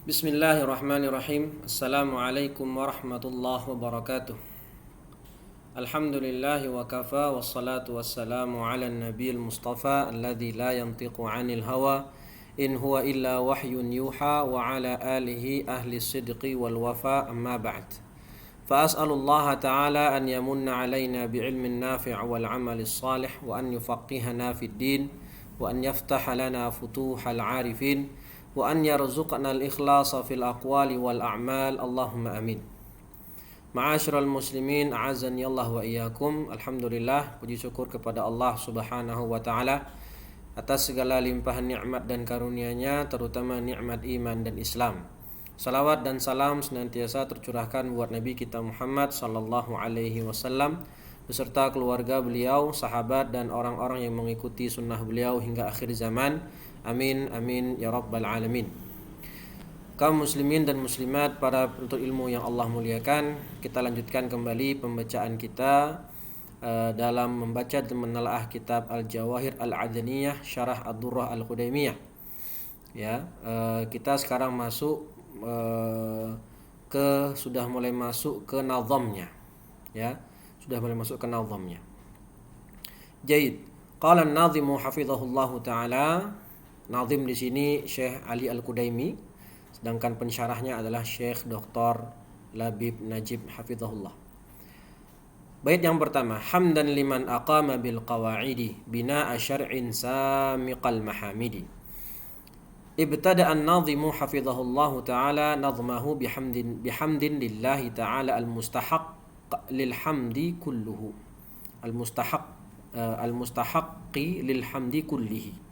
Bismillahirrahmanirrahim. Assalamualaikum warahmatullahi wabarakatuh. Alhamdulillahi wa kafa wassalatu wassalamu ala nabiyil mustafa alladzi la yantiqu 'anil hawa in huwa illa wahyun yuha wa ala alihi ahli sidqi wal wafa amma ba'd. Fa as'alullaha ta'ala an yamunna 'alaina bi'ilmin nafi' wal 'amalis salih wa an yufaqqihana fid din wa an yaftaha lana futuhal 'arifin wa an yarzuqna al-ikhlasa fil aqwali wal a'mal. Allahumma amin. Ma'asyiral muslimin, a'azzani Allah wa iyyakum. Alhamdulillah, puji syukur kepada Allah Subhanahu wa taala atas segala limpahan nikmat dan karunia-Nya, terutama nikmat iman dan Islam. Salawat dan salam senantiasa tercurahkan buat Nabi kita Muhammad sallallahu alaihi wasallam beserta keluarga beliau, sahabat dan orang-orang yang mengikuti sunnah beliau hingga akhir zaman. Amin amin ya rabbal alamin. Kaum muslimin dan muslimat, para penuntut ilmu yang Allah muliakan, kita lanjutkan kembali pembacaan kita dalam membaca dan menelaah kitab Al-Jawahir Al-Adaniyah Syarah Ad-Durrah Al-Qudaymiyah. Ya, kita sekarang masuk sudah mulai masuk ke nazamnya. Ya, sudah mulai masuk ke nazamnya. Jaid. Qala an-nazimu hafizahullahu taala. Nazim di sini Syekh Ali Al-Qudaymi, sedangkan pensyarahnya adalah Syekh Dr. Labib Najib hafizahullah. Bait yang pertama, hamdan liman aqama bil qawaidi bina'a syar'in samiqal mahamidi. Ibtada an-nazimu hafizahullahu ta'ala nazmahu bihamdin lillahi ta'ala al-mustahaq lil hamdi kulluhu. Al-mustahaqqi lil hamdi kullihi.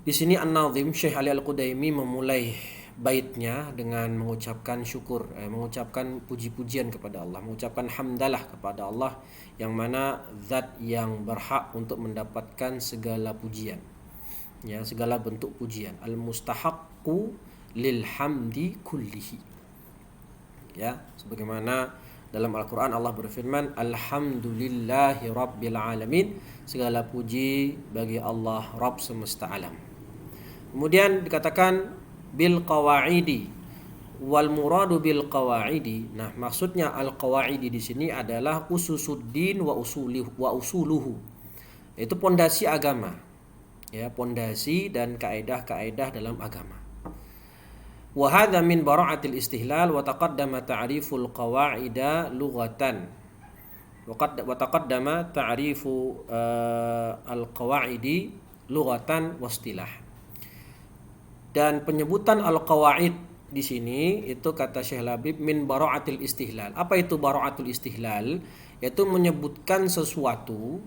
Di sini An-Nazim Syekh Ali Al-Qudaymi memulai baitnya dengan mengucapkan syukur, mengucapkan puji-pujian kepada Allah, mengucapkan hamdalah kepada Allah yang mana zat yang berhak untuk mendapatkan segala pujian. Ya, segala bentuk pujian. Al-mustahaqqu lil hamdi kullihi. Ya, sebagaimana dalam Al-Quran Allah berfirman, Alhamdulillahi Rabbil Alamin, segala puji bagi Allah Rabb semesta alam. Kemudian dikatakan bil qawaidi, wal muradu bil qawaidi. Nah, maksudnya al qawaidi di sini adalah ususuddin wa usuluhu. Itu pondasi agama. Ya, pondasi dan kaedah-kaedah dalam agama. Wa hadza min bara'atil istihlal wa taqaddama ta'riful qawaida lughatan. Wa taqaddama ta'rifu al-qawaidi lughatan wa istilah. Dan penyebutan al-qawaid di sini itu kata Syekh Labib min bara'atil istihlal. Apa itu bara'atul istihlal? Yaitu menyebutkan sesuatu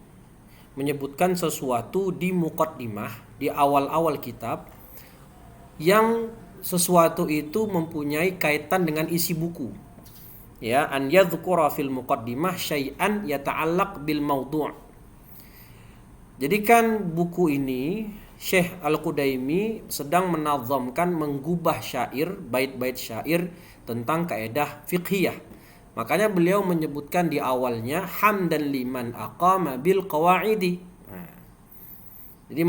di muqaddimah, di awal-awal kitab, yang sesuatu itu mempunyai kaitan dengan isi buku. Ya, an yadhkura fil muqaddimah syai'an yata'allaq bil mawdu'. Jadi kan buku ini Syekh Al-Qudaymi sedang menazamkan, menggubah syair, bait-bait syair tentang kaedah fiqhiyah. Makanya beliau menyebutkan di awalnya hamdan liman aqama bil qawaidi. Jadi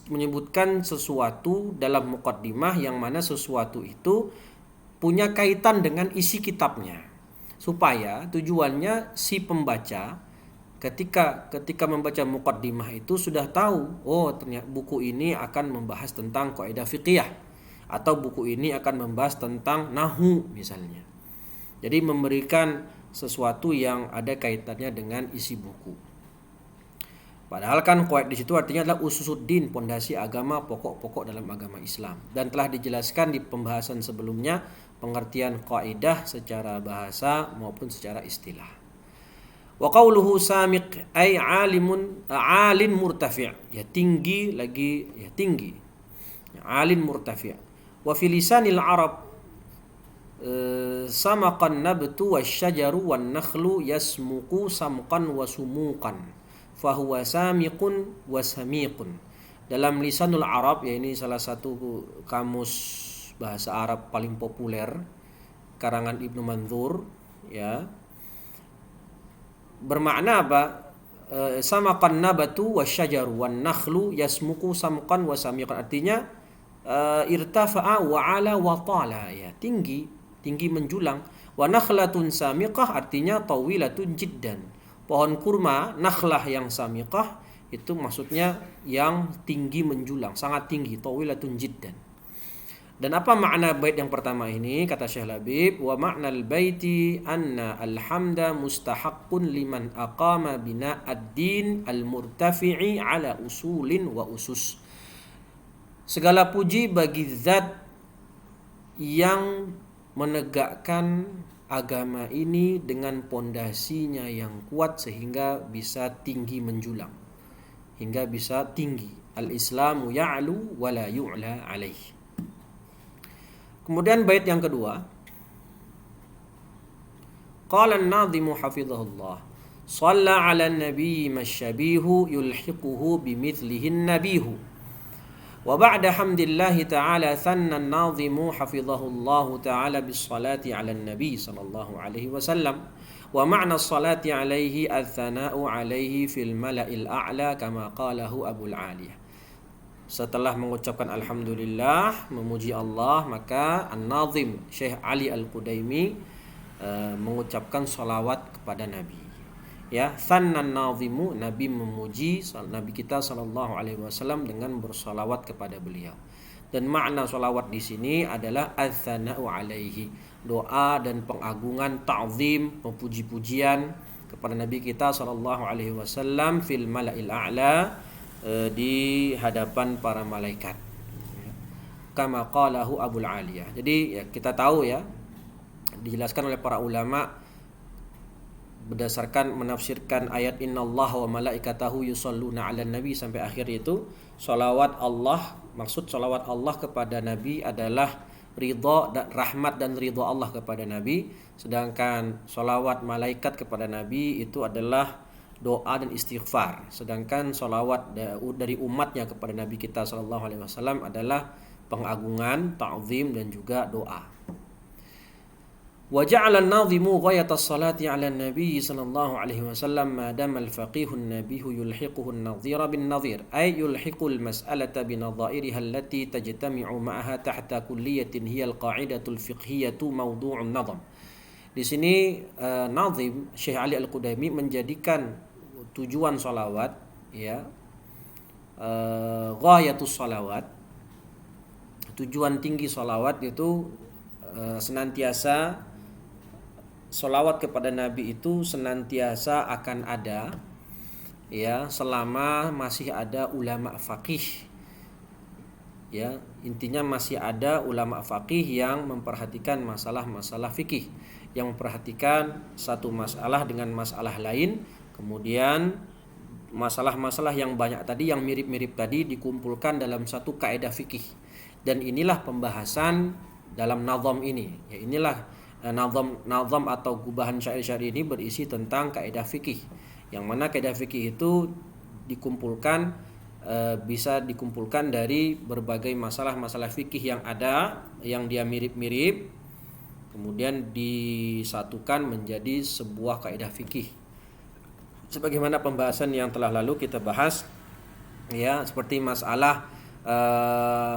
menyebutkan sesuatu dalam muqaddimah yang mana sesuatu itu punya kaitan dengan isi kitabnya. Supaya tujuannya si pembaca ketika membaca muqaddimah itu sudah tahu, oh ternyata buku ini akan membahas tentang kaidah fiqhiyah, atau buku ini akan membahas tentang nahwu misalnya. Jadi memberikan sesuatu yang ada kaitannya dengan isi buku. Padahal kan qawaid di situ artinya adalah ususuddin, pondasi agama, pokok-pokok dalam agama Islam. Dan telah dijelaskan di pembahasan sebelumnya pengertian kaidah secara bahasa maupun secara istilah. Wa qawluhu samiq ay alin murtafi', ya tinggi lagi, ya tinggi, ya, alin murtafi'. Wa fi lisanil arab samaqan nabtu wasyajaru wan nakhlu yasmuqu samqan wa sumuqan fa huwa samiqun wa samiqun. Dalam lisanul arab, ya ini salah satu kamus bahasa Arab paling populer karangan Ibnu Mandzur, ya. Bermakna apa? Samaqan nabatu wasyajaru wan nakhlu yasmuqu samqan wa samiqan. Artinya irtafa'a wa 'ala wa tala, ya, tinggi, tinggi menjulang. Wa nakhlatun samiqah artinya tawilatun jiddan. Pohon kurma, nakhlah yang samiqah itu maksudnya yang tinggi menjulang, sangat tinggi, tawilatun jiddan. Dan apa makna bait yang pertama ini? Kata Syekh Labib, wa ma'nal baiti anna alhamda mustahaqqun liman aqama bina ad-din al-murtafi'i ala usulin wa usus. Segala puji bagi zat yang menegakkan agama ini dengan pondasinya yang kuat sehingga bisa tinggi menjulang, hingga bisa tinggi. Al-Islamu ya'lu wa la yu'la alaih. Kemudian bait yang kedua, qala an-nadhimu hafizahullah, shalla 'ala an-nabiy masyabihu yulhiquhu bimithlihi an-nabihu. Wa ba'da hamdillahi ta'ala thanna an-nadhimu hafizahullah ta'ala bis-salati 'ala an-nabiy sallallahu alaihi wasallam. Wa ma'na as-salati 'alaihi ats-thana'u 'alaihi fil mala'il a'la kama qalahu Abul 'Aliyah. Setelah mengucapkan alhamdulillah, memuji Allah, maka An-Nadhim Syekh Ali Al-Qudaimi mengucapkan salawat kepada Nabi. Ya, thannan nadhimu, Nabi memuji Nabi kita sallallahu alaihi wasallam dengan bersalawat kepada beliau. Dan makna salawat di sini adalah ats-tsana'u alaihi, doa dan pengagungan, ta'zim, puji-pujian kepada Nabi kita sallallahu alaihi wasallam fil mala'il a'la, di hadapan para malaikat, kama qalahu Abul 'Aliyah. Jadi ya, kita tahu ya, dijelaskan oleh para ulama berdasarkan menafsirkan ayat innallaha wa malaikatahu yusholluna 'alan nabi sampai akhir itu, salawat Allah, maksud salawat Allah kepada Nabi adalah ridha dan rahmat dan ridha Allah kepada Nabi, sedangkan salawat malaikat kepada Nabi itu adalah doa dan istighfar. Sedangkan salawat dari umatnya kepada Nabi kita sallallahu alaihi wasallam adalah pengagungan, ta'zim dan juga doa. Wa ja'ala an-nadhimu ghayata as-salati 'ala an-nabi sallallahu alaihi wasallam ma dama al-faqihu an-nabiyyu yulhiquhu an-nadhira bin-nadhir, ay yulhiqu al-mas'alata binadha'iriha allati tajtami'u ma'aha tahta kulliyatin hiya al-qa'idatu al-fiqhiyyatu mawdu'un nadham. Di sini Nadhim Syekh Ali Al-Qudaimi menjadikan tujuan salawat, ya, ghayatus salawat, tujuan tinggi salawat itu senantiasa salawat kepada Nabi itu senantiasa akan ada, ya, selama masih ada ulama faqih, ya, intinya masih ada ulama faqih yang memperhatikan masalah-masalah fikih, yang memperhatikan satu masalah dengan masalah lain. Kemudian masalah-masalah yang banyak tadi, yang mirip-mirip tadi dikumpulkan dalam satu kaidah fikih. Dan inilah pembahasan dalam nazam ini. Ya, inilah nazam atau gubahan syair-syair ini berisi tentang kaidah fikih. Yang mana kaidah fikih itu dikumpulkan, bisa dikumpulkan dari berbagai masalah-masalah fikih yang ada, yang dia mirip-mirip, kemudian disatukan menjadi sebuah kaidah fikih. Sebagaimana pembahasan yang telah lalu kita bahas, ya, seperti masalah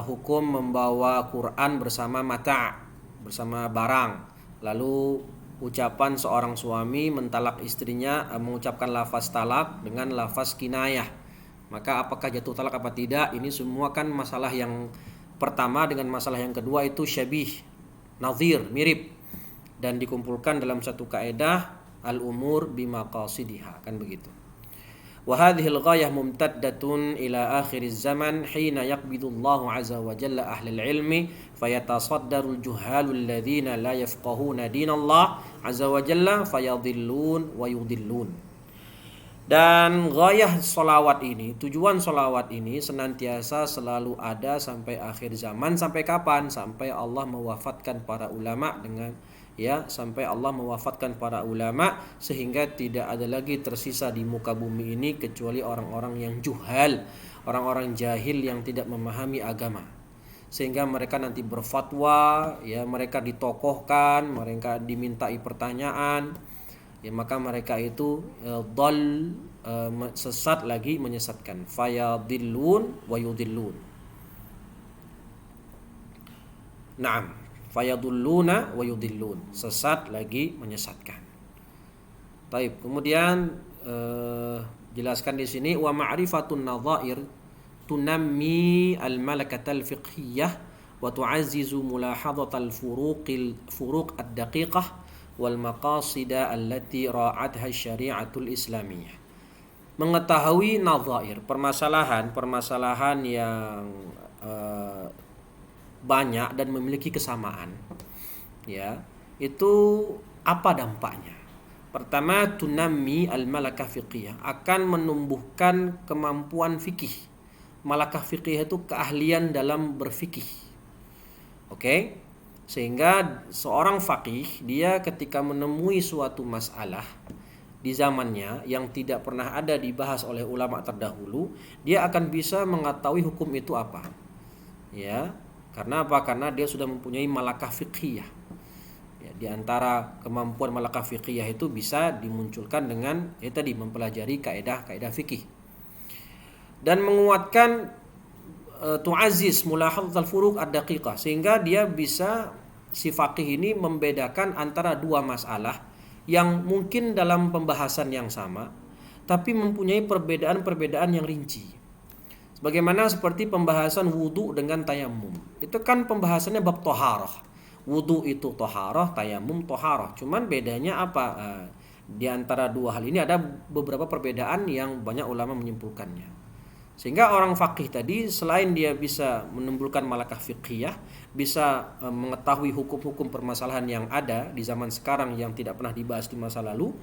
hukum membawa Quran bersama mata', bersama barang. Lalu ucapan seorang suami mentalak istrinya, mengucapkan lafaz talak dengan lafaz kinayah, maka apakah jatuh talak apa tidak? Ini semua kan masalah yang pertama dengan masalah yang kedua itu syabih, nadhir, mirip, dan dikumpulkan dalam satu kaidah al-umur bimaqasidiha, kan begitu. Wa hadhihi al-ghayah mumtaddatun ila akhiriz zaman hina yaqbidu Allah azza wa jalla ahli al-ilmi fayatasaddaru al-juhalu alladhina la yafqahuna dinallah azza wa jalla fayadhillun wa yudhillun. Dan ghayah salawat ini, tujuan salawat ini senantiasa selalu ada sampai akhir zaman. Sampai kapan? Sampai Allah mewafatkan para ulama dengan, ya, sampai Allah mewafatkan para ulama sehingga tidak ada lagi tersisa di muka bumi ini kecuali orang-orang yang juhal, orang-orang jahil yang tidak memahami agama, sehingga mereka nanti berfatwa, ya, mereka ditokohkan, mereka dimintai pertanyaan, ya, maka mereka itu sesat lagi menyesatkan, fayadillun wa yudillun. Naam, fayadulluna wa yudillun. Sesat lagi menyesatkan. Taib. Kemudian jelaskan di sini wa ma'rifatun nadhair tunammi al-malakatal fiqhiyah wa tu'azzizu mulahadhatal furuq ad-daqiqah wal maqasida allati ra'atha syari'atul islamiyah. Mengetahui nadhair, permasalahan yang banyak dan memiliki kesamaan, ya, itu apa dampaknya? Pertama, tunammi al-malakah fiqhiyah, akan menumbuhkan kemampuan fikih. Malakah fikih itu keahlian dalam berfikih. Oke? Sehingga seorang faqih, dia ketika menemui suatu masalah di zamannya yang tidak pernah ada dibahas oleh ulama terdahulu, dia akan bisa mengetahui hukum itu apa. Ya, karena apa? Karena dia sudah mempunyai malakah fiqhiyah. Ya, di antara kemampuan malakah fiqhiyah itu bisa dimunculkan dengan tadi mempelajari kaidah-kaidah fikih dan menguatkan tu'aziz mulahadzatul furuq ad-daqiqah, sehingga dia bisa, si faqih ini, membedakan antara dua masalah yang mungkin dalam pembahasan yang sama tapi mempunyai perbedaan-perbedaan yang rinci. Bagaimana seperti pembahasan wudu dengan tayamum. Itu kan pembahasannya bab toharah. Wudu itu toharah, tayamum toharah. Cuman bedanya apa? Di antara dua hal ini ada beberapa perbedaan yang banyak ulama menyimpulkannya. Sehingga orang faqih tadi, selain dia bisa menimbulkan malakah fiqhiyah, bisa mengetahui hukum-hukum permasalahan yang ada di zaman sekarang yang tidak pernah dibahas di masa lalu,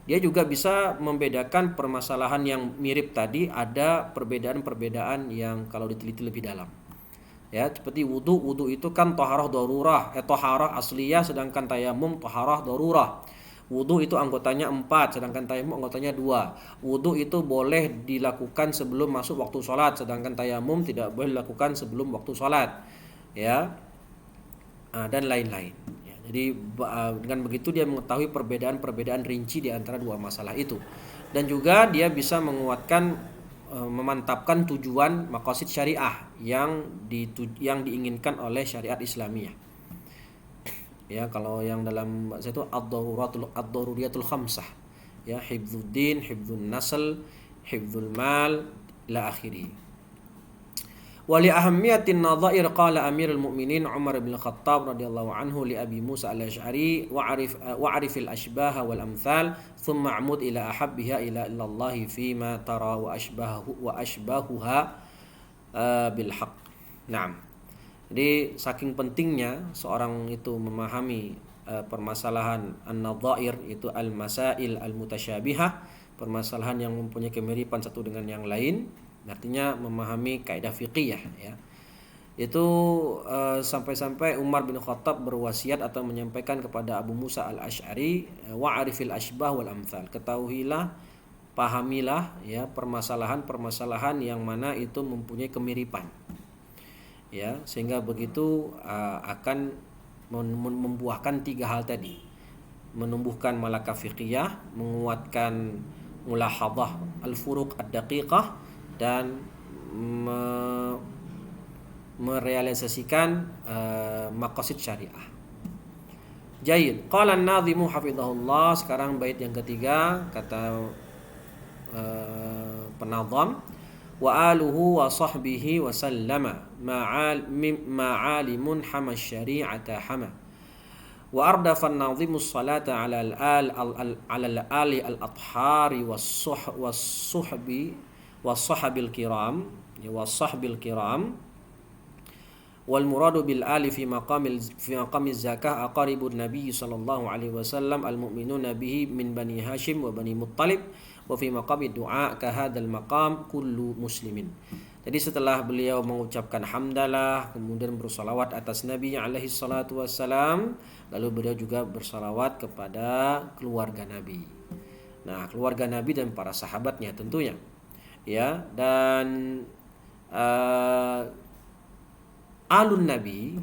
dia juga bisa membedakan permasalahan yang mirip tadi, ada perbedaan-perbedaan yang kalau diteliti lebih dalam. Ya, seperti wudu itu kan taharah darurah, taharah asliyah, sedangkan tayamum taharah darurah. Wudu itu anggotanya 4, sedangkan tayamum anggotanya 2. Wudu itu boleh dilakukan sebelum masuk waktu sholat, sedangkan tayamum tidak boleh dilakukan sebelum waktu sholat. Ya, dan lain-lain. Jadi dengan begitu dia mengetahui perbedaan-perbedaan rinci di antara dua masalah itu. Dan juga dia bisa menguatkan, memantapkan tujuan maqasid syariah yang diinginkan oleh syariat Islamiyah. Ya, kalau yang dalam bahasa itu ad-daruriyatul khamsah. Ya, hifdzuddin, hifdzun nasl, hifdzul mal, ila akhirih. Wali ahammiyatin nadhair qala Amirul Mukminin Umar bin Khattab radhiyallahu anhu li Abi Musa al-Asy'ari wa'rifil ashbaha wal amthal thumma amud ila ahabbiha ila Allah fima tara wa ashbahuha bil haqq. Naam. Jadi saking pentingnya seorang itu memahami permasalahan an-nadhair, itu al-masail al-mutasyabihah, permasalahan yang mempunyai kemiripan satu dengan yang lain. Artinya memahami kaidah fiqih, ya. Itu sampai-sampai Umar bin Khattab berwasiat atau menyampaikan kepada Abu Musa al-Asy'ari, wa'rifil ashbah wal amthal. Ketahuilah, pahamilah, ya, permasalahan-permasalahan yang mana itu mempunyai kemiripan. Ya, sehingga begitu akan membuahkan 3 hal tadi. Menumbuhkan malakah fiqhiyah, menguatkan mulahadhah al-furuq ad-daqiqah, dan merealisasikan maqasid syariah. Jayyid. Qala an-nadhimu hafizahullah. Sekarang bait yang ketiga, kata penadham, wa aluhu wa sahbihi wa sallama ma'alimun hama syari'ata hama wa ardafa an-nadhimu as-salata 'ala al-ali al-athhari was-sahbil kiram wal muradu bil ali fi maqami zakah aqaribun nabiy sallallahu alaihi wasallam al mu'minuna bihi min bani hashim wa bani muttalib wa fi maqami du'a ka hadzal maqam kullu muslimin. Jadi setelah beliau mengucapkan hamdalah, kemudian bersalawat atas Nabi alaihi salatu wassalam, lalu beliau juga bersalawat kepada keluarga Nabi. Nah, keluarga Nabi dan para sahabatnya tentunya. Ya, dan alun nabi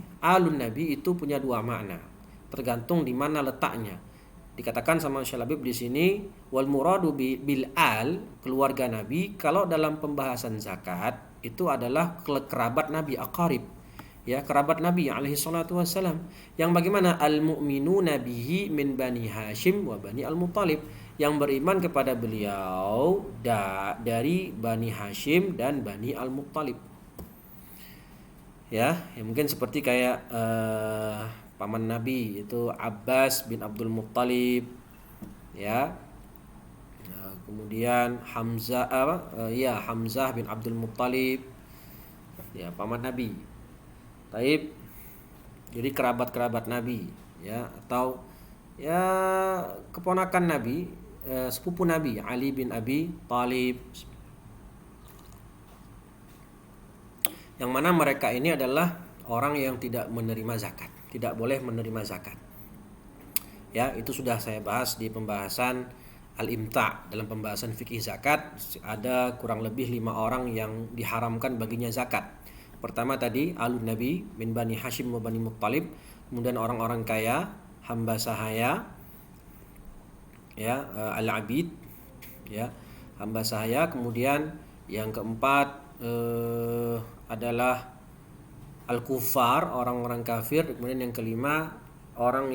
itu punya 2 makna, tergantung di mana letaknya. Dikatakan sama Syekh Labib di sini, wal muradu bil al, keluarga Nabi, kalau dalam pembahasan zakat itu adalah kerabat Nabi, aqarib. ya, kerabat Nabi alaihi salatu wassalam. Yang bagaimana al-mu'minuna bihi min Bani Hashim wa Bani Al-Muttalib, yang beriman kepada beliau dari Bani Hashim dan Bani Al-Muttalib. Ya, mungkin seperti kayak paman Nabi itu Abbas bin Abdul Muttalib, ya. Kemudian Hamzah Hamzah bin Abdul Muttalib, ya, paman Nabi. Taib. Jadi kerabat-kerabat Nabi, ya, atau ya keponakan Nabi, sepupu Nabi Ali bin Abi Thalib. Yang mana mereka ini adalah orang yang tidak menerima zakat, tidak boleh menerima zakat. Ya, itu sudah saya bahas di pembahasan Al-Imta'. Dalam pembahasan fikih zakat ada kurang lebih 5 orang yang diharamkan baginya zakat. Pertama tadi alun Nabi min Bani Hashim wa Bani Muttalib, kemudian orang-orang kaya, hamba sahaya, ya, al-abid, ya, hamba sahaya. Kemudian yang keempat adalah al-kufar, orang-orang kafir. Kemudian yang kelima, orang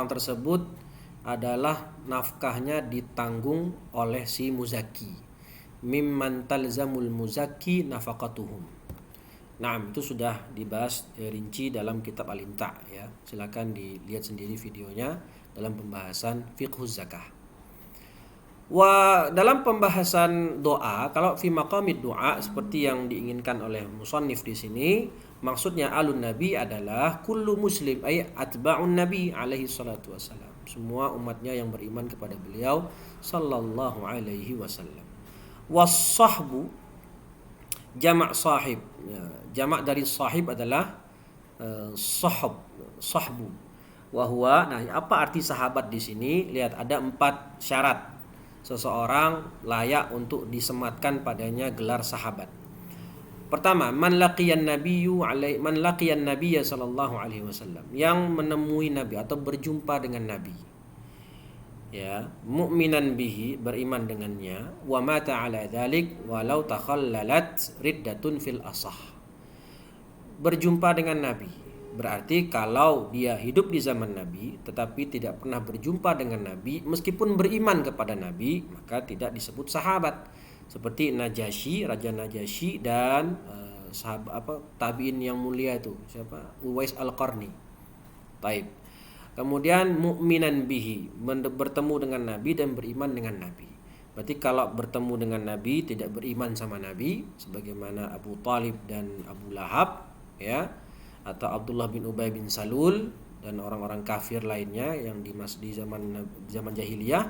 tersebut adalah nafkahnya ditanggung oleh si muzaki. Mimman talzamul muzaki nafaqatuhum. Nah, itu sudah dibahas rinci dalam kitab Al-Imta', ya. Silakan dilihat sendiri videonya dalam pembahasan fiqhuz zakah. Dalam pembahasan doa, kalau fi maqamid doa seperti yang diinginkan oleh musannif di sini, maksudnya alun Nabi adalah kullu muslim ay atba'un Nabi alaihi salatu wassalam. Semua umatnya yang beriman kepada beliau sallallahu alaihi wasallam. Was-sahbu jamak sahib. Ya, jamak dari sahib adalah sahbu. Wahwa, nah, apa arti sahabat di sini? Lihat, ada 4 syarat seseorang layak untuk disematkan padanya gelar sahabat. Pertama, man laqiyan nabiyya sallallahu alaihi wasallam, yang menemui Nabi atau berjumpa dengan Nabi. Ya, mu'minan bihi, beriman dengannya, wa mata ala dzalik walau takhallalat riddatun fil asah. Berjumpa dengan Nabi berarti kalau dia hidup di zaman Nabi tetapi tidak pernah berjumpa dengan Nabi meskipun beriman kepada Nabi, maka tidak disebut sahabat. Seperti Najasyi, Raja Najasyi, dan tabi'in yang mulia itu siapa? Uwais Al-Qarni. Taib. Kemudian mu'minan bihi, bertemu dengan Nabi dan beriman dengan Nabi. Berarti kalau bertemu dengan Nabi tidak beriman sama Nabi, sebagaimana Abu Talib dan Abu Lahab, ya, atau Abdullah bin Ubay bin Salul dan orang-orang kafir lainnya yang di zaman jahiliyah,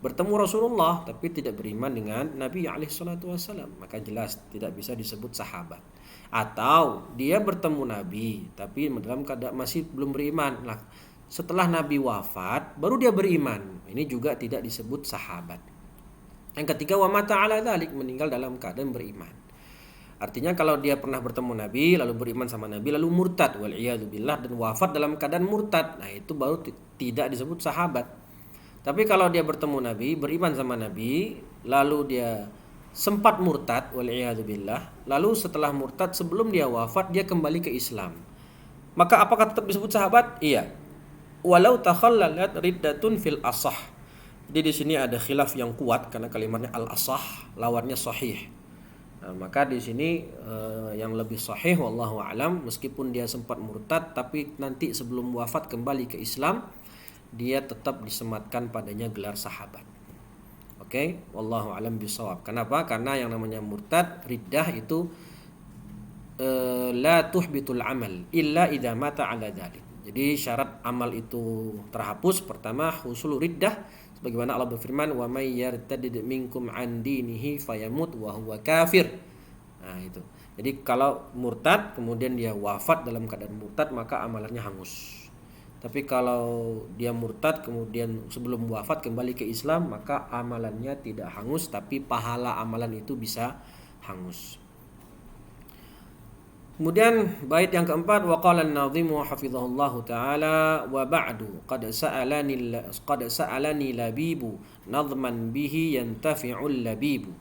bertemu Rasulullah tapi tidak beriman dengan Nabi alaihi salatu wasallam, maka jelas tidak bisa disebut sahabat. Atau dia bertemu Nabi tapi dalam keadaan masih belum beriman. Nah, setelah Nabi wafat baru dia beriman, ini juga tidak disebut sahabat. Yang ketiga, wa mata ala dzalik, meninggal dalam keadaan beriman. Artinya kalau dia pernah bertemu Nabi lalu beriman sama Nabi lalu murtad wal iyadu billah dan wafat dalam keadaan murtad, nah itu baru tidak disebut sahabat. Tapi kalau dia bertemu Nabi, beriman sama Nabi, lalu dia sempat murtad wal iyadu billah, lalu setelah murtad sebelum dia wafat dia kembali ke Islam, maka apakah tetap disebut sahabat? Iya. Walau takhallalat riddatun fil asah. Jadi di sini ada khilaf yang kuat karena kalimatnya al-asah lawannya sahih. Nah, maka di sini yang lebih sahih wallahu alam, meskipun dia sempat murtad tapi nanti sebelum wafat kembali ke Islam, dia tetap disematkan padanya gelar sahabat. Oke, wallahu alam bisawab. Kenapa? Karena yang namanya murtad, riddah itu la tuhbitul amal illa idza mata ala dzalik. Jadi syarat amal itu terhapus. Pertama, husul riddah, sebagaimana Allah berfirman, wa may yartadid minkum an dinihi fayamut wa huwa kafir. Nah, itu. Jadi kalau murtad kemudian dia wafat dalam keadaan murtad, maka amalannya hangus. Tapi kalau dia murtad kemudian sebelum wafat kembali ke Islam, maka amalannya tidak hangus, tapi pahala amalan itu bisa hangus. Kemudian bait yang keempat, wa qala an-nadhimu hafizahullahu taala wa ba'du qad sa'alani labibu nadhman bihi yantafi'ul labibu.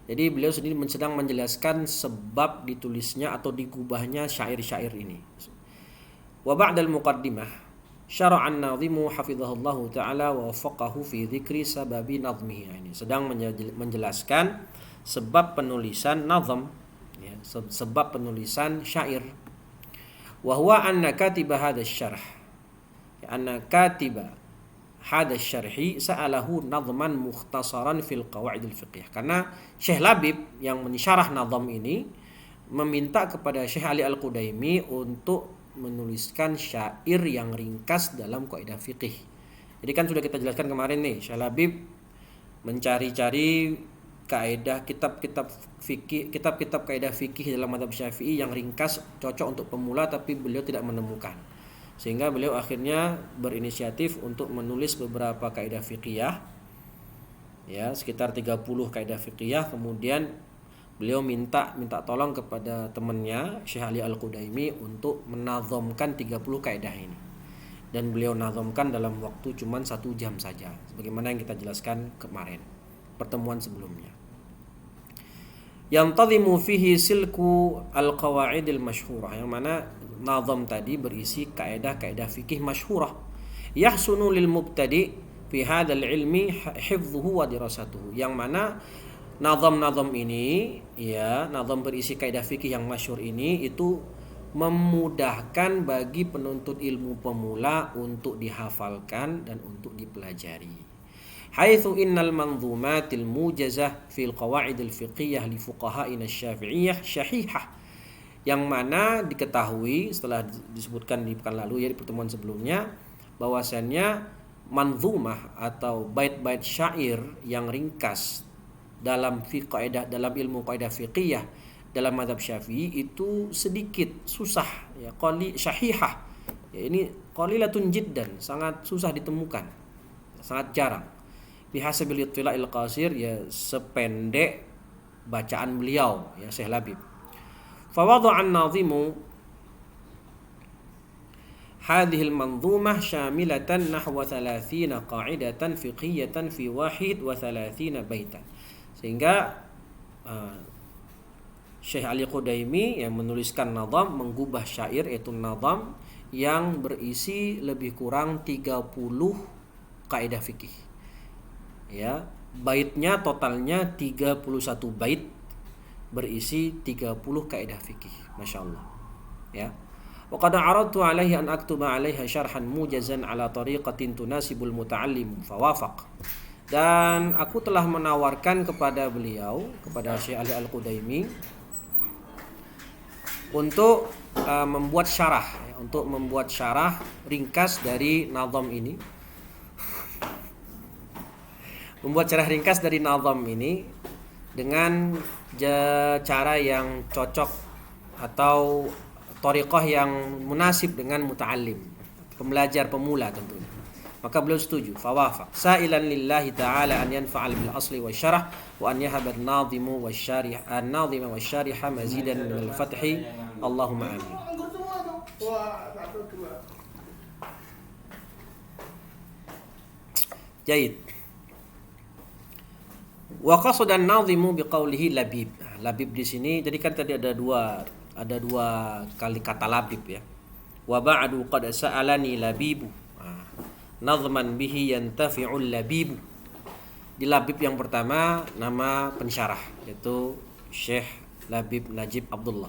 Jadi beliau sendiri sedang menjelaskan sebab ditulisnya atau digubahnya syair-syair ini. Wa ba'dal muqaddimah syara'a an-nadhimu hafizahullahu ta'ala wa waffaqahu fi dzikri sababi nadhmihi. Ini sedang menjelaskan sebab penulisan nazm, ya, sebab penulisan syair. Wa huwa anna katiba hadha syarh, anna katiba hadha syarhi sa'alahu nadhman mukhtasaran fil qawaidil fiqhiyah. Karena Syekh Labib yang mensyarah nazm ini meminta kepada Syekh Ali Al-Qudaimi untuk menuliskan syair yang ringkas dalam kaidah fikih. Jadi kan sudah kita jelaskan kemarin nih, Syekh Labib mencari-cari kaidah kitab-kitab fikih, kitab-kitab kaidah fikih dalam mazhab Syafi'i yang ringkas cocok untuk pemula, tapi beliau tidak menemukan. Sehingga beliau akhirnya berinisiatif untuk menulis beberapa kaidah fikih, ya, sekitar 30 kaidah fikih. Kemudian beliau minta tolong kepada temannya Syekh Ali Al-Qudaimi untuk menazamkan 30 kaidah ini. Dan beliau nazamkan dalam waktu cuma 1 jam saja, sebagaimana yang kita jelaskan kemarin pertemuan sebelumnya. Yantazimu fihi silku al-qawaidil masyhurah, yang mana nazam tadi berisi kaidah-kaidah fikih masyhurah. Yahsunu lil mubtadi fi hadzal ilmi hifdhuhu wa dirasatuhu, yang mana nazam-nazam ini, ya, nazam berisi kaidah fikih yang masyhur ini itu memudahkan bagi penuntut ilmu pemula untuk dihafalkan dan untuk dipelajari. Haitsu innal manzumatil mujazah fil qawaidil fiqhiyah li fuqaha'ina asy-syafi'iyyah syahihah, yang mana diketahui setelah disebutkan di pekan lalu, ya, di pertemuan sebelumnya, bahwasannya manzumah atau bait-bait syair yang ringkas dalam kaidah, dalam ilmu kaidah fiqhiyah dalam mazhab Syafi'i itu sedikit, susah, ya, syahihah. Ya, ini qalilatun jiddan, sangat susah ditemukan, sangat jarang. Bihasabil ittila'il qasir, ya, sependek bacaan beliau, ya, Syekh Labib. Fa wada'a an-nazimu hadhihi al-manzumah syamilatan nahwa 30 qa'idatan fiqhiyatan fi 31 baitan. Sehingga Syekh Ali Qudaimi yang menuliskan nazam, menggubah syair, yaitu nazam yang berisi lebih kurang 30 kaidah fikih. Ya, baitnya totalnya 31 bait berisi 30 kaidah fikih. Masya Allah. Ya. Wa qad aradtu alaihi an aktuba alaiha syarhan mujazan ala tariqatin tunasibul muta'allim fawafaq. Dan aku telah menawarkan kepada beliau, kepada Syekh Ali Al-Qudaimi, untuk membuat syarah, ya, untuk membuat syarah ringkas dari nazam ini. Membuat syarah ringkas dari nazam ini dengan cara yang cocok atau thariqah yang munasib dengan muta'allim, pembelajar pemula tentunya. Maka beliau setuju, fawafaq sa'ilan lillahi ta'ala an yanfa'al bil asli wa syarah wa an yahaba an-nadhimu wa syarih an-nadhima wa syariha mazidan min al-fathi. Allahumma amin. Jaid. Wa qasada an-nadhimu biqaulihi labib. Labib di sini, jadi kan tadi ada dua kali kata labib, ya. Wa ba'du qad sa'alani labibu nazman bihi yantafi'ul labibu. Di labib yang pertama nama pensyarah, yaitu Syekh Labib Najib Abdullah.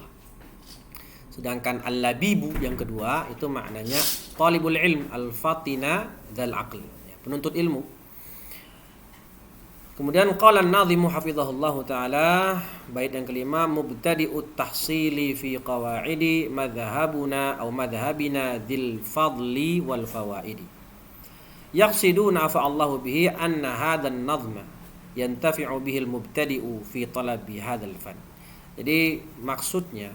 Sedangkan al-labibu yang kedua itu maknanya talibul ilm al-fatina dzal aql, ya, penuntut ilmu. Kemudian qala an-nadhimu hafizahullahu taala, bait yang kelima, mubtadi'ut tahsili fi qawaidi madhhabuna aw madhhabina dzil fadli wal fawaidi. Yaqsiduna fa'allahu bihi anna hadzal nazma yantafi'u bihi al-mubtadi'u fi talabi hadzal fan. Jadi maksudnya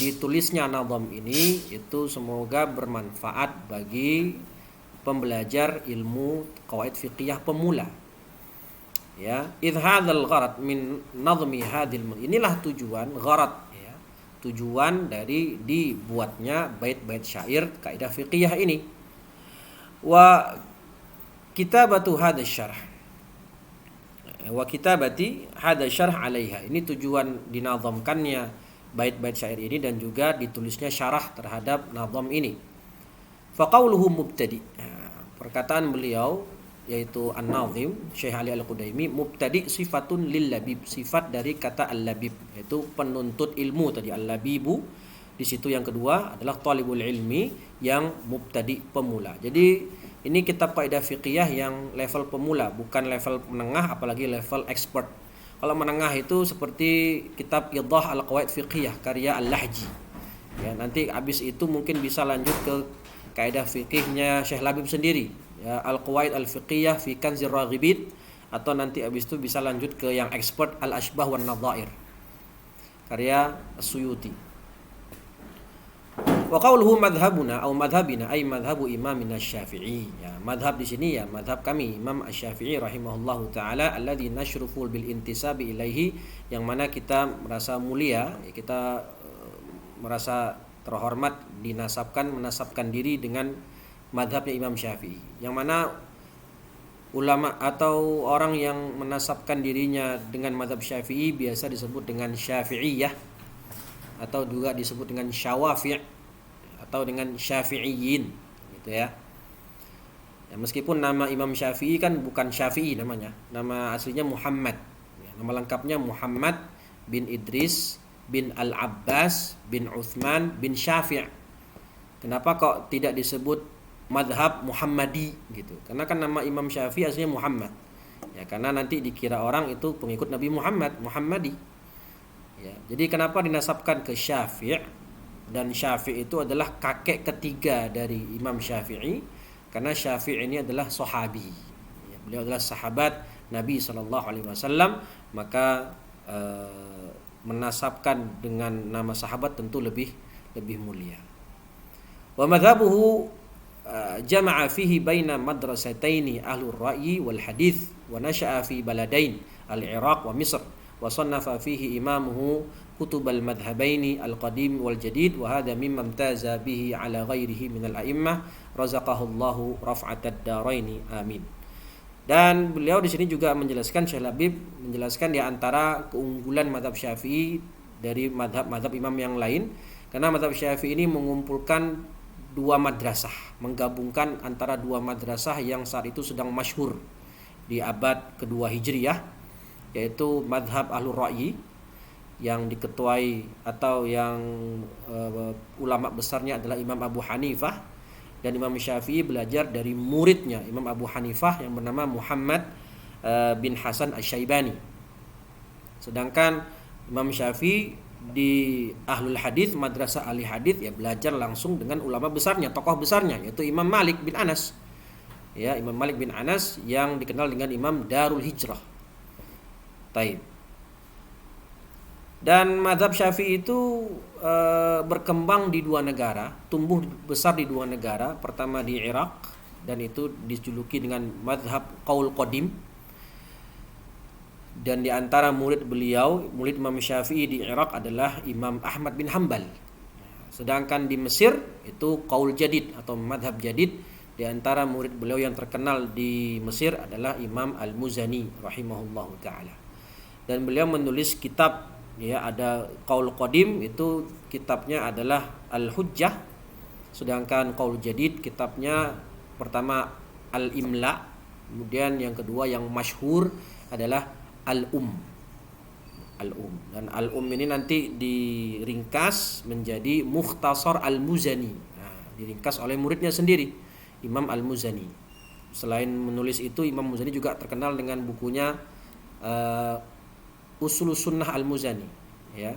ditulisnya nazam ini itu semoga bermanfaat bagi pembelajar ilmu qawaid fiqhiyah pemula. Ya, idh hadzal gharad min nazmi hadhil, inilah tujuan gharad, ya, tujuan dari dibuatnya bait-bait syair kaidah fiqhiyah ini. Wa kitabatu hadzal syarh, wa kitabati hadza syarh 'alaiha. Ini tujuan dinazamkannya bait-bait syair ini dan juga ditulisnya syarah terhadap nazam ini. Fa qauluhu mubtadi. Perkataan beliau yaitu An-Nazim Syekh Ali Al-Qudaimi, mubtadi sifatun lil labib, sifat dari kata al-labib yaitu penuntut ilmu tadi, al-labibu. Di situ yang kedua adalah talibul ilmi yang mubtadi, pemula. Jadi ini kitab kaidah fiqhiyah yang level pemula, bukan level menengah apalagi level expert. Kalau menengah itu seperti kitab Idah al-Qawaid Fiqhiyah karya Al-Lahji. Ya, nanti habis itu mungkin bisa lanjut ke kaidah fikihnya Syekh Labib sendiri, ya, Al-Qawaid Al-Fiqhiyah fi Kanzir Raghibin, atau nanti habis itu bisa lanjut ke yang expert Al-Ashbah wan Nadhair karya As-Suyuti. Wa qawluhu madhhabuna atau madhhabina ay madhhabu imamina Syafi'i. Ya, madhab di sini ya madhab kami Imam Asy-Syafi'i rahimahullahu taala alladzi nashrufu bil intisabi ilaihi, yang mana kita merasa mulia, kita merasa terhormat menasabkan diri dengan madhabnya Imam Syafi'i, yang mana ulama atau orang yang menasabkan dirinya dengan madhab Syafi'i biasa disebut dengan Syafi'iyah atau juga disebut dengan Syawafi' atau dengan Syafi'iyin gitu ya. Ya, meskipun nama Imam Syafi'i kan bukan Syafi'i namanya, nama aslinya Muhammad. Ya, nama lengkapnya Muhammad bin Idris bin Al-Abbas bin Uthman bin Syafi'. Kenapa kok tidak disebut madhab Muhammadi gitu? Karena kan nama Imam Syafi'i aslinya Muhammad. Ya, karena nanti dikira orang itu pengikut Nabi Muhammad, Muhammadi. Ya, jadi kenapa dinasabkan ke Syafi'? Dan Syafi' itu adalah kakek ketiga dari Imam Syafi'i, karena Syafi' ini adalah sahabi. Ya, beliau adalah sahabat Nabi SAW, maka menasabkan dengan nama sahabat tentu lebih mulia. Wa madhabuhu jama'a fihi baina madrasataini ahlur ra'yi wal hadith wa nasha'a fi baladain al-Iraq wa Misr wa sannafa fihi imamuhu kutub al-madhhabaini al-qadim wal jadid wa hadha mimma imtaza bihi ala ghairihi min al-a'immah razaqahullahu raf'atad daraini amin. Dan beliau di sini juga menjelaskan, Syekh Labib menjelaskan di antara keunggulan mazhab Syafi'i dari mazhab imam yang lain, karena mazhab Syafi'i ini mengumpulkan dua madrasah, menggabungkan antara dua madrasah yang saat itu sedang masyhur di abad kedua Hijriyah, yaitu mazhab Ahlur Ra'yi yang diketuai atau yang ulama besarnya adalah Imam Abu Hanifah. Dan Imam Syafi'i belajar dari muridnya Imam Abu Hanifah yang bernama Muhammad bin Hasan Asy-Syaibani. Sedangkan Imam Syafi'i di Ahlul Hadis, madrasah ahli hadis, ya belajar langsung dengan ulama besarnya, tokoh besarnya, yaitu Imam Malik bin Anas. Ya, Imam Malik bin Anas yang dikenal dengan Imam Darul Hijrah. Taib. Dan mazhab Syafi'i itu berkembang di dua negara, tumbuh besar di dua negara. Pertama di Irak, dan itu dijuluki dengan mazhab Qaul Qadim. Dan di antara murid Imam Syafi'i di Irak adalah Imam Ahmad bin Hanbal. Sedangkan di Mesir itu Qaul Jadid atau mazhab Jadid. Di antara murid beliau yang terkenal di Mesir adalah Imam Al-Muzani rahimahullahu taala. Dan beliau menulis kitab, ya, ada Qaul Qadim, itu kitabnya adalah Al-Hujjah. Sedangkan Qaul Jadid kitabnya pertama Al-Imla, kemudian yang kedua yang masyhur adalah Al-Um. Dan Al-Um ini nanti diringkas menjadi Mukhtasar Al-Muzani. Nah, diringkas oleh muridnya sendiri, Imam Al-Muzani. Selain menulis itu, Imam Muzani juga terkenal dengan bukunya Usulus Sunnah Al-Muzani, ya.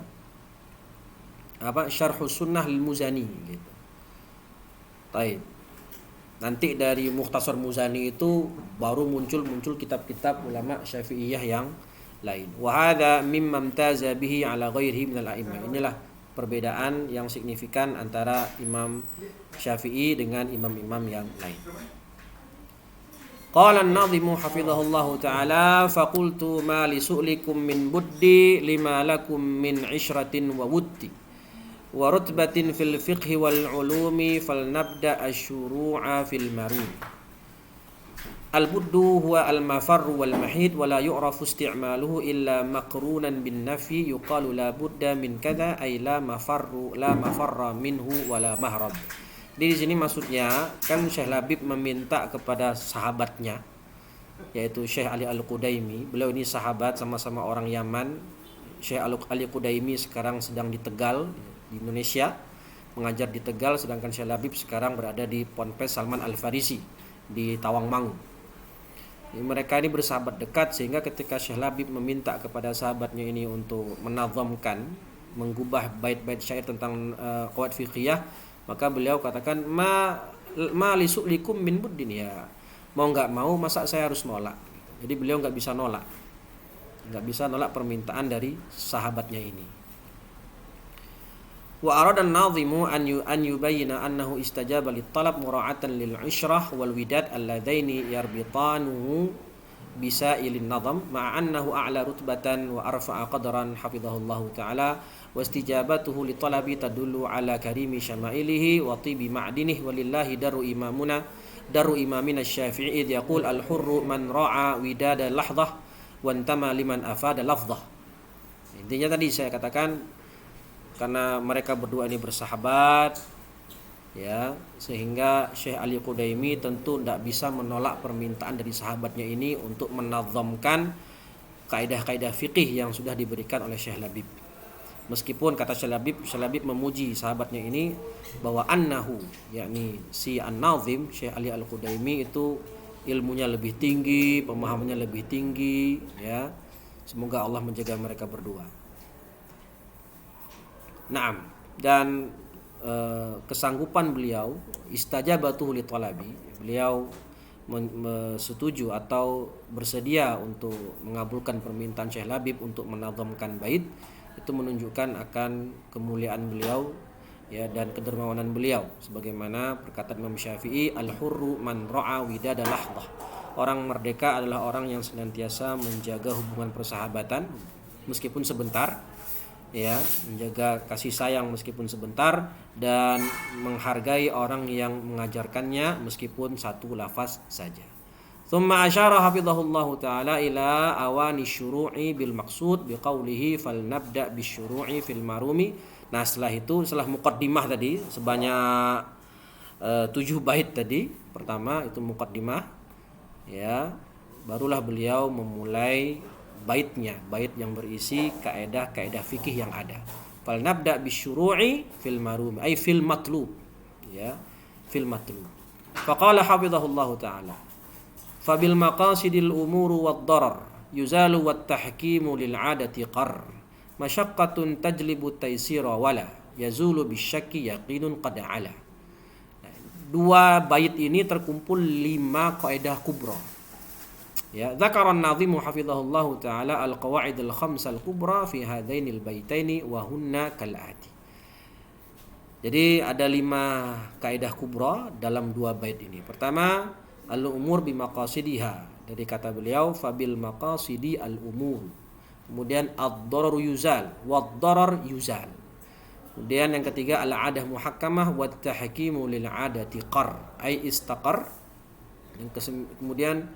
Syarhus Sunnah Al-Muzani gitu. Baik. Nanti dari Mukhtasar Muzani itu baru muncul kitab-kitab ulama Syafi'iyah yang lain. Wa hadza mimma imtaza bihi ala ghairihi minal a'immah. Inilah perbedaan yang signifikan antara Imam Syafi'i dengan imam-imam yang lain. Qala an-nadhimu hafizahullahu ta'ala faqultu ma li su'likum min buddi lima lakum min ishratin wa wuddi wa rutbatin fil fiqhi wal ulumi falnabda asy-syuru'a fil marun. Al-buddu huwa al-mafarru wal mahid wa la yu'rafu isti'maluhu illa maqrunan bin nafi yuqalu la budda min kadza ay la mafarra minhu wa la mahrab. Jadi di sini maksudnya kan Syekh Labib meminta kepada sahabatnya yaitu Syekh Ali Al-Qudaimi. Beliau ini sahabat, sama-sama orang Yaman. Syekh Ali Al-Qudaimi sekarang sedang di Tegal di Indonesia, mengajar di Tegal, sedangkan Syekh Labib sekarang berada di Ponpes Salman Al-Farisi di Tawangmangu. Mereka ini bersahabat dekat, sehingga ketika Syekh Labib meminta kepada sahabatnya ini untuk menazamkan, menggubah bait-bait syair tentang qawaid fiqhiyah, maka beliau katakan ma li su'likum min buddin, ya mau nggak mau masa saya harus nolak. Jadi beliau nggak bisa nolak permintaan dari sahabatnya ini. Wa arada an-nazimu an yubayyana annahu istajaba lit-talab mura'atan lil-'ishrah wal widad alladzaini yarbitanuhu bisailin nazam ma'a annahu a'la rutbatan wa arfa'a qadran hafizahullahu ta'ala wa istijabatuhu li-talabi tadullu ala karimi syama'ilihi wa tibi ma'dinihi walillahi daru imamina asy-Syafi'i idh yaqul al-hurru man ra'a widada lahdhah wa antama liman afada lafdhah. Intinya tadi saya katakan karena mereka berdua ini bersahabat, ya, sehingga Syekh Ali Qudaimi tentu tidak bisa menolak permintaan dari sahabatnya ini untuk menazamkan kaidah-kaidah fikih yang sudah diberikan oleh Syekh Labib. Meskipun kata Syekh Labib memuji sahabatnya ini bahwa annahu, yakni si an-nazim Syekh Ali Al-Qudaimi itu ilmunya lebih tinggi, pemahamannya lebih tinggi, ya. Semoga Allah menjaga mereka berdua. Naam, dan kesanggupan beliau istajabatuhu li talabi, beliau setuju atau bersedia untuk mengabulkan permintaan Syekh Labib untuk menazamkan bait, itu menunjukkan akan kemuliaan beliau, ya, dan kedermawanan beliau, sebagaimana perkataan Imam Syafi'i, al-hurru man ra'a widada lahdah. Orang merdeka adalah orang yang senantiasa menjaga hubungan persahabatan meskipun sebentar, ya, menjaga kasih sayang meskipun sebentar, dan menghargai orang yang mengajarkannya meskipun satu lafaz saja. Tsumma asyara hafizahullahu taala ila awani syuru'i bil maqsud biqaulihi falnabda bisyuru'i fil marumi. Nah, setelah itu, setelah muqaddimah tadi sebanyak 7 bait tadi, pertama itu muqaddimah, ya, barulah beliau memulai bait yang berisi kaidah-kaidah fikih yang ada. Fal nabda bisyuru'i fil marumi ay fil matlub, ya, fil matlub. Faqala hafizahullahu taala fa bil maqasidil umuru wad darar yuzalu wat tahkimu lil 'adati qar masyaqqatun tajlibu taysira wala yazulu bisyakki yaqinun qad ala. Dua bait ini terkumpul 5 kaidah kubra. Ya, dzakara an-nazimu hafizahullahu taala al-qawaid al-khamsa al-kubra fi hadainil baitaini wa hunna kal'ati. Jadi ada 5 kaidah kubra dalam 2 bait ini. Pertama, al-umur bi maqasidiha. Dari kata beliau fabil maqasidi al-umur. Kemudian ad-darar yuzal wad-darar yuzal. Kemudian yang ketiga al-'adah muhakkamah wat tahkimu lil 'adati qar ay istaqar. Kemudian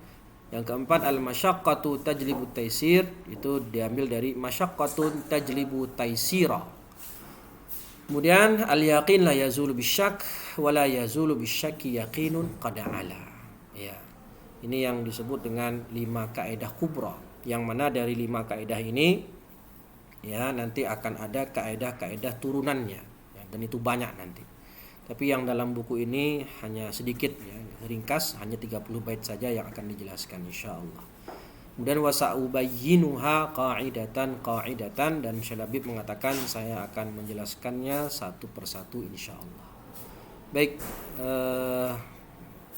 yang keempat al-masyaqqatu tajlibu taysir, itu diambil dari masyaqqatun tajlibu taysira. Kemudian al-yaqin la yazulu bisyak wa la yazulu bisyakki yaqinun qad ala. Ya. Ini yang disebut dengan 5 kaidah kubra, yang mana dari 5 kaidah ini, ya, nanti akan ada kaidah-kaidah turunannya, ya, dan itu banyak nanti. Tapi yang dalam buku ini hanya sedikit, ya, ringkas, hanya 30 bait saja yang akan dijelaskan insyaallah. Kemudian wasa'ubayyinuha qa'idatan, dan Syekh Labib mengatakan saya akan menjelaskannya satu persatu insyaallah. Baik,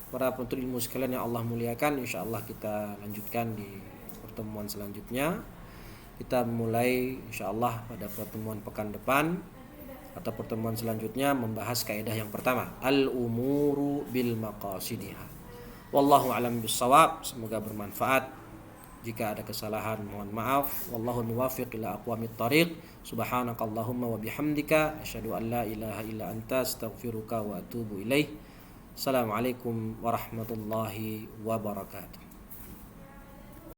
para penuntut ilmu sekalian yang Allah muliakan, insyaallah kita lanjutkan di pertemuan selanjutnya. Kita mulai insyaallah pada pertemuan pekan depan atau pertemuan selanjutnya membahas kaidah yang pertama, al-umuru bil maqasidiha. Wallahu a'lam bissawab. Semoga bermanfaat. Jika ada kesalahan mohon maaf. Wallahu muwaffiq ila aqwamit thariq. Subhanakallahumma wa bihamdika asyhadu an la ilaha illa anta astaghfiruka wa atubu ilaik. Assalamualaikum warahmatullahi wabarakatuh.